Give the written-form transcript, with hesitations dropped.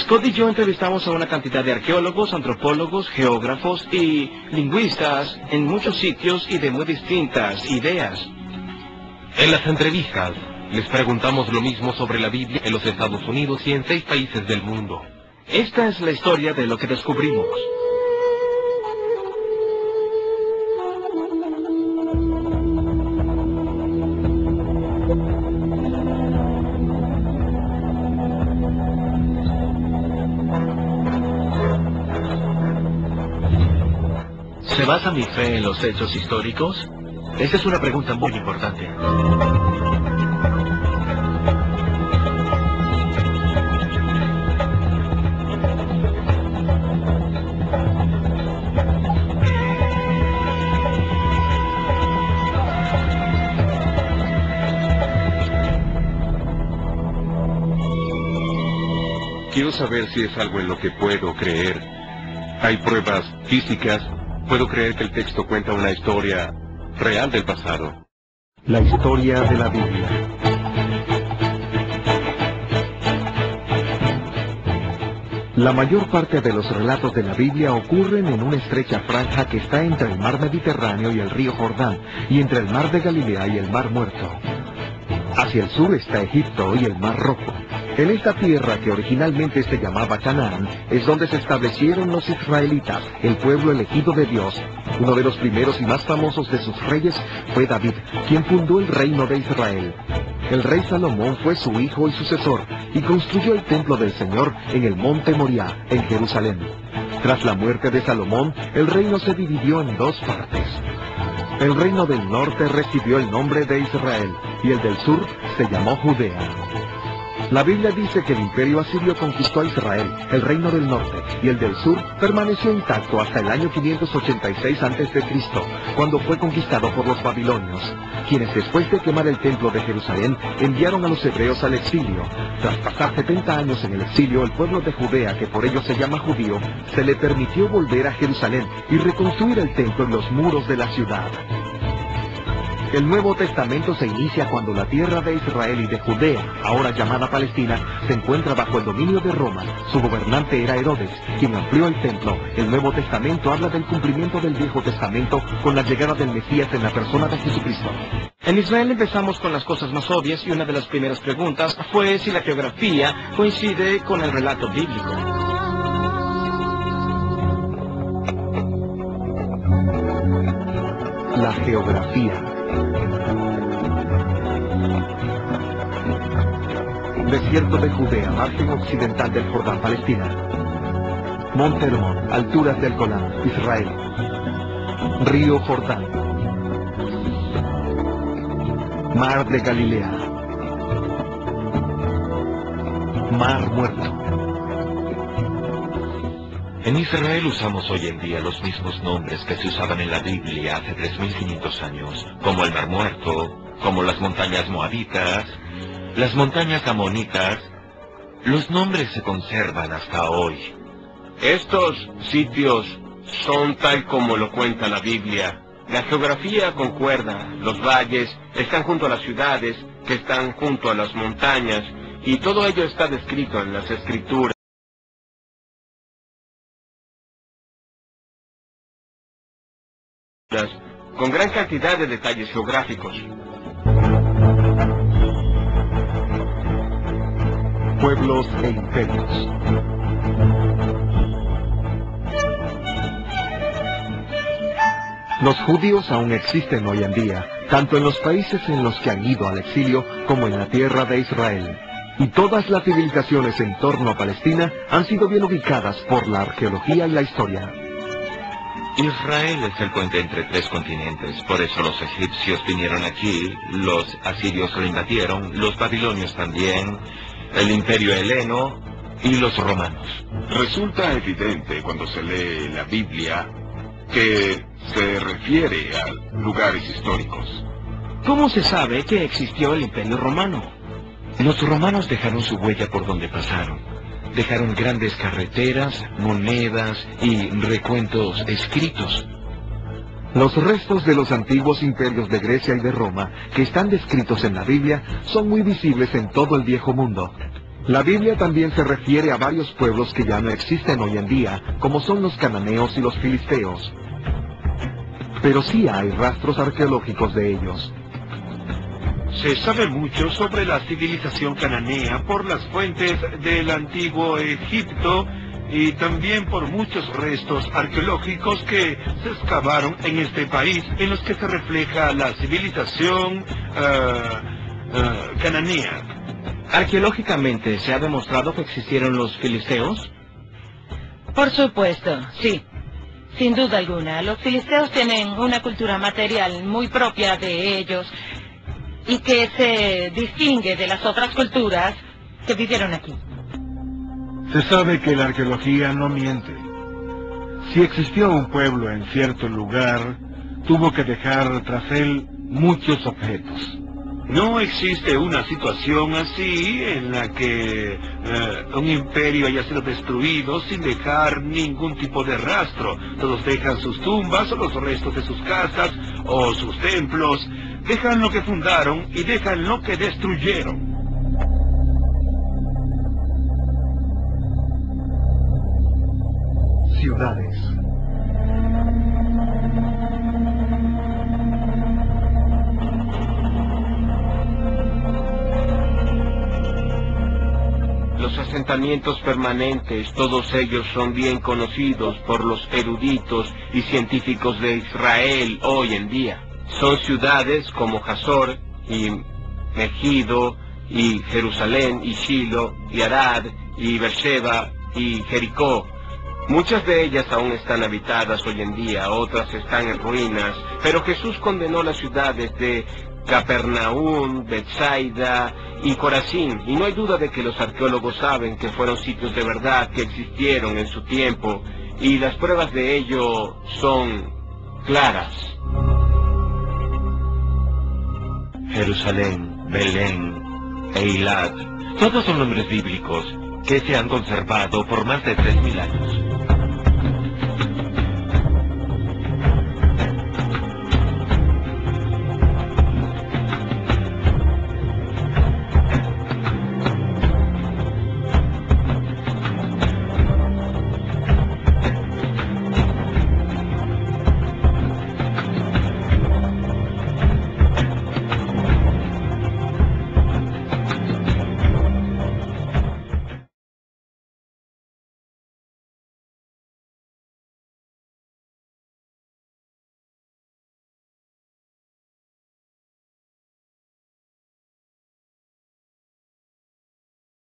Scott y yo entrevistamos a una cantidad de arqueólogos, antropólogos, geógrafos y lingüistas en muchos sitios y de muy distintas ideas. En las entrevistas, les preguntamos lo mismo sobre la Biblia en los Estados Unidos y en 6 países del mundo. Esta es la historia de lo que descubrimos. ¿Se basa mi fe en los hechos históricos? Esa es una pregunta muy importante. Quiero saber si es algo en lo que puedo creer. Hay pruebas físicas. Puedo creer que el texto cuenta una historia real del pasado. La historia de la Biblia. La mayor parte de los relatos de la Biblia ocurren en una estrecha franja que está entre el mar Mediterráneo y el río Jordán, y entre el mar de Galilea y el mar Muerto. Hacia el sur está Egipto y el mar Rojo. En esta tierra que originalmente se llamaba Canaán, es donde se establecieron los israelitas, el pueblo elegido de Dios. Uno de los primeros y más famosos de sus reyes fue David, quien fundó el reino de Israel. El rey Salomón fue su hijo y sucesor, y construyó el templo del Señor en el monte Moriah, en Jerusalén. Tras la muerte de Salomón, el reino se dividió en 2 partes. El reino del norte recibió el nombre de Israel, y el del sur se llamó Judea. La Biblia dice que el imperio asirio conquistó a Israel, el reino del norte, y el del sur permaneció intacto hasta el año 586 a.C., cuando fue conquistado por los babilonios, quienes después de quemar el templo de Jerusalén, enviaron a los hebreos al exilio. Tras pasar 70 años en el exilio, el pueblo de Judea, que por ello se llama judío, se le permitió volver a Jerusalén y reconstruir el templo en los muros de la ciudad. El Nuevo Testamento se inicia cuando la tierra de Israel y de Judea, ahora llamada Palestina, se encuentra bajo el dominio de Roma. Su gobernante era Herodes, quien amplió el templo. El Nuevo Testamento habla del cumplimiento del Viejo Testamento con la llegada del Mesías en la persona de Jesucristo. En Israel empezamos con las cosas más obvias y una de las primeras preguntas fue si la geografía coincide con el relato bíblico. La geografía. Desierto de Judea, margen occidental del Jordán, Palestina. Monte Hermón, alturas del Golán, Israel. Río Jordán. Mar de Galilea. Mar Muerto. En Israel usamos hoy en día los mismos nombres que se usaban en la Biblia hace 3.500 años, como el Mar Muerto, como las montañas moabitas, las montañas amonitas. Los nombres se conservan hasta hoy. Estos sitios son tal como lo cuenta la Biblia. La geografía concuerda. Los valles están junto a las ciudades, que están junto a las montañas, y todo ello está descrito en las Escrituras. Con gran cantidad de detalles geográficos. Pueblos e imperios. Los judíos aún existen hoy en día, tanto en los países en los que han ido al exilio como en la tierra de Israel. Y todas las civilizaciones en torno a Palestina han sido bien ubicadas por la arqueología y la historia. Israel es el puente entre 3 continentes, por eso los egipcios vinieron aquí, los asirios lo invadieron, los babilonios también, el imperio heleno y los romanos. Resulta evidente cuando se lee la Biblia que se refiere a lugares históricos. ¿Cómo se sabe que existió el imperio romano? Los romanos dejaron su huella por donde pasaron. Dejaron grandes carreteras, monedas y recuentos escritos. Los restos de los antiguos imperios de Grecia y de Roma, que están descritos en la Biblia, son muy visibles en todo el Viejo Mundo. La Biblia también se refiere a varios pueblos que ya no existen hoy en día, como son los cananeos y los filisteos. Pero sí hay rastros arqueológicos de ellos. Se sabe mucho sobre la civilización cananea por las fuentes del antiguo Egipto y también por muchos restos arqueológicos que se excavaron en este país, en los que se refleja la civilización cananea. Arqueológicamente, ¿se ha demostrado que existieron los filisteos? Por supuesto, sí. Sin duda alguna, los filisteos tienen una cultura material muy propia de ellos y que se distingue de las otras culturas que vivieron aquí. Se sabe que la arqueología no miente. Si existió un pueblo en cierto lugar, tuvo que dejar tras él muchos objetos. No existe una situación así en la que un imperio haya sido destruido sin dejar ningún tipo de rastro. Todos dejan sus tumbas o los restos de sus casas o sus templos. Dejan lo que fundaron y dejan lo que destruyeron. Ciudades. Los asentamientos permanentes, todos ellos son bien conocidos por los eruditos y científicos de Israel hoy en día. Son ciudades como Hazor y Megido y Jerusalén y Shilo y Arad y Beersheba y Jericó. Muchas de ellas aún están habitadas hoy en día, otras están en ruinas, pero Jesús condenó las ciudades de Capernaum, Betsaida y Corazín, y no hay duda de que los arqueólogos saben que fueron sitios de verdad que existieron en su tiempo, y las pruebas de ello son claras. Jerusalén, Belén, Eilat, todos son nombres bíblicos que se han conservado por más de 3000 años.